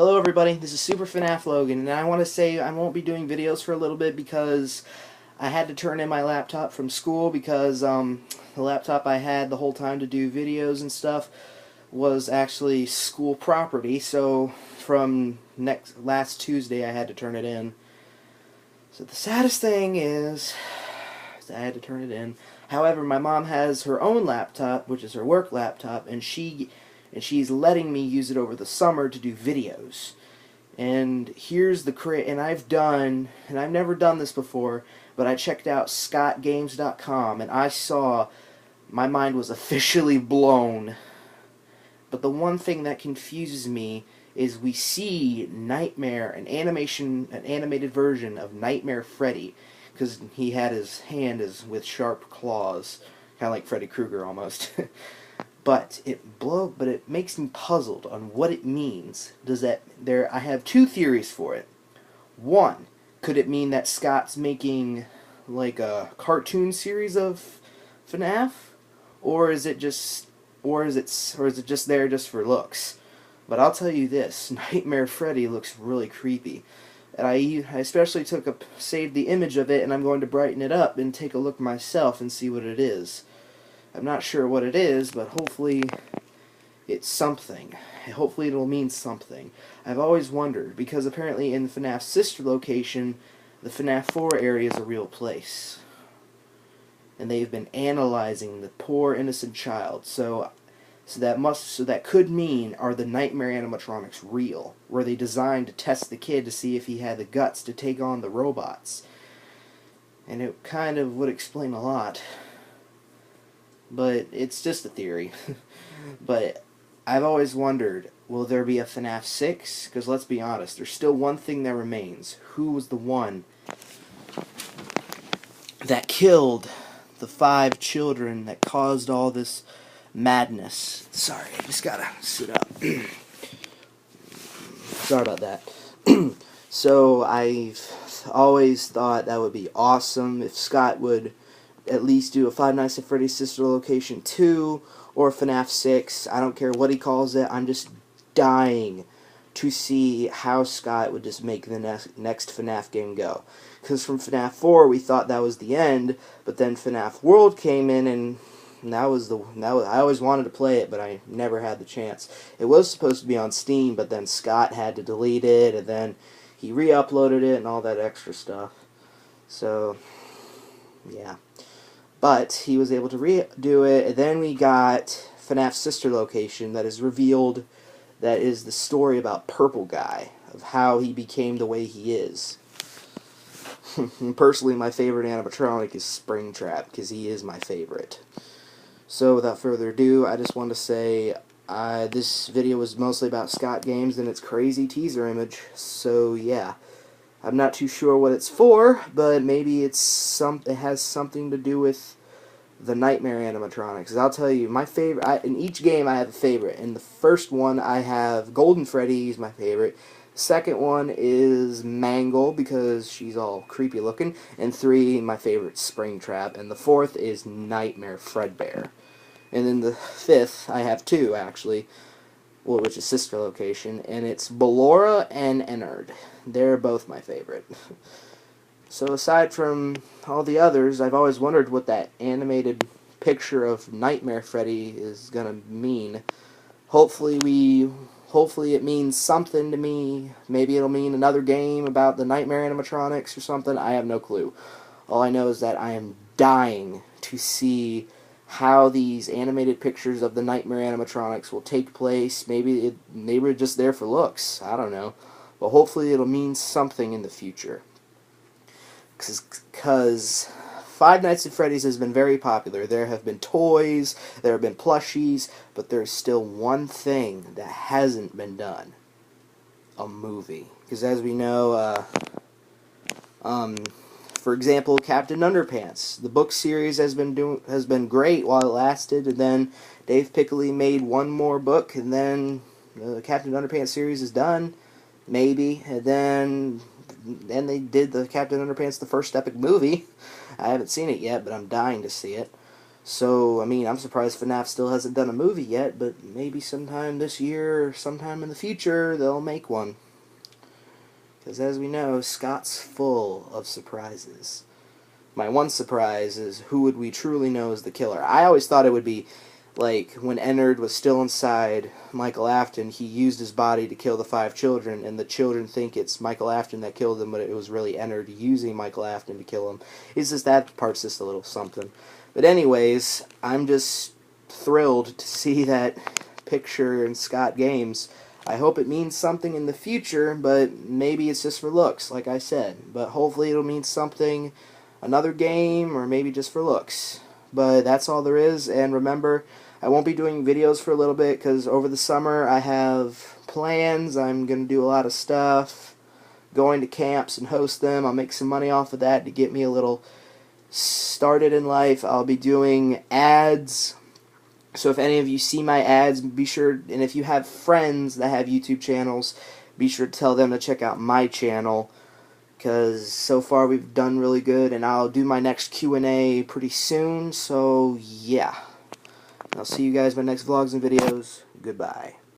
Hello everybody, this is Super FNAF Logan, and I want to say I won't be doing videos for a little bit because I had to turn in my laptop from school because the laptop I had the whole time to do videos and stuff was actually school property, so from last Tuesday I had to turn it in. So the saddest thing is I had to turn it in. However, my mom has her own laptop, which is her work laptop, and she's letting me use it over the summer to do videos. And here's the and I've never done this before, but I checked out scottgames.com and I saw my mind was officially blown. But the one thing that confuses me is we see Nightmare, an animated version of Nightmare Freddy, because he had his hand with sharp claws, kind of like Freddy Krueger almost. But it makes me puzzled on what it means. I have two theories for it. One, could it mean that Scott's making like a cartoon series of FNAF, or is it just there just for looks? But I'll tell you this, Nightmare Freddy looks really creepy. And I especially saved the image of it, and I'm going to brighten it up and take a look myself and see what it is. I'm not sure what it is, but hopefully it's something. Hopefully it'll mean something. I've always wondered, because apparently in the FNAF sister location, the FNAF 4 area is a real place. And they've been analyzing the poor innocent child. So that could mean, are the Nightmare animatronics real? Were they designed to test the kid to see if he had the guts to take on the robots? And it kind of would explain a lot. But it's just a theory. But I've always wondered, will there be a FNAF 6? Because let's be honest, there's still one thing that remains. Who was the one that killed the 5 children that caused all this madness? Sorry, I just gotta sit up. Sorry about that. So I've always thought that would be awesome if Scott would at least do a Five Nights at Freddy's Sister Location 2 or FNAF 6. I don't care what he calls it. I'm just dying to see how Scott would just make the next FNAF game go. Because from FNAF 4 we thought that was the end, but then FNAF World came in and I always wanted to play it, but I never had the chance. It was supposed to be on Steam, but then Scott had to delete it, and then he re-uploaded it and all that extra stuff. So, yeah. But he was able to redo it, and then we got FNAF Sister Location that is revealed, that is the story about Purple Guy, of how he became the way he is. Personally, my favorite animatronic is Springtrap, because he is my favorite. So, without further ado, I just want to say this video was mostly about Scott Games and its crazy teaser image, so yeah. I'm not too sure what it's for, but maybe it has something to do with the Nightmare animatronics. I'll tell you, my favorite, in each game I have a favorite. In the first one I have Golden Freddy, he's my favorite. Second one is Mangle, because she's all creepy looking. And 3, my favorite, Springtrap. And the 4th is Nightmare Fredbear. And then the 5th, I have 2 actually, which is Sister Location, and it's Ballora and Ennard. They're both my favorite. So aside from all the others, I've always wondered what that animated picture of Nightmare Freddy is gonna mean. Hopefully it means something to me. Maybe it'll mean another game about the Nightmare animatronics or something. I have no clue. All I know is that I am dying to see how these animated pictures of the Nightmare animatronics will take place. Maybe we're just there for looks. I don't know. But hopefully it'll mean something in the future. Because Five Nights at Freddy's has been very popular. There have been toys, there have been plushies, but there's still one thing that hasn't been done. A movie. Because as we know, for example, Captain Underpants. The book series has been great while it lasted, and then Dave Pickley made one more book, and then the Captain Underpants series is done, maybe, and then they did the Captain Underpants, the first epic movie. I haven't seen it yet, but I'm dying to see it. So, I mean, I'm surprised FNAF still hasn't done a movie yet, but maybe sometime this year or sometime in the future they'll make one. Because as we know, Scott's full of surprises. My one surprise is who would we truly know is the killer. I always thought it would be, like, when Ennard was still inside Michael Afton, he used his body to kill the 5 children, and the children think it's Michael Afton that killed them, but it was really Ennard using Michael Afton to kill him. It's just that part's just a little something. But anyways, I'm just thrilled to see that picture in Scott Games. I hope it means something in the future, but maybe it's just for looks, like I said. But hopefully it'll mean something, another game, or maybe just for looks. But that's all there is, and remember, I won't be doing videos for a little bit, because over the summer I have plans. I'm going to do a lot of stuff, going to camps and host them. I'll make some money off of that to get me a little started in life. I'll be doing ads. So if any of you see my ads, be sure, and if you have friends that have YouTube channels, be sure to tell them to check out my channel, because so far we've done really good, and I'll do my next Q&A pretty soon, so yeah. I'll see you guys in my next vlogs and videos. Goodbye.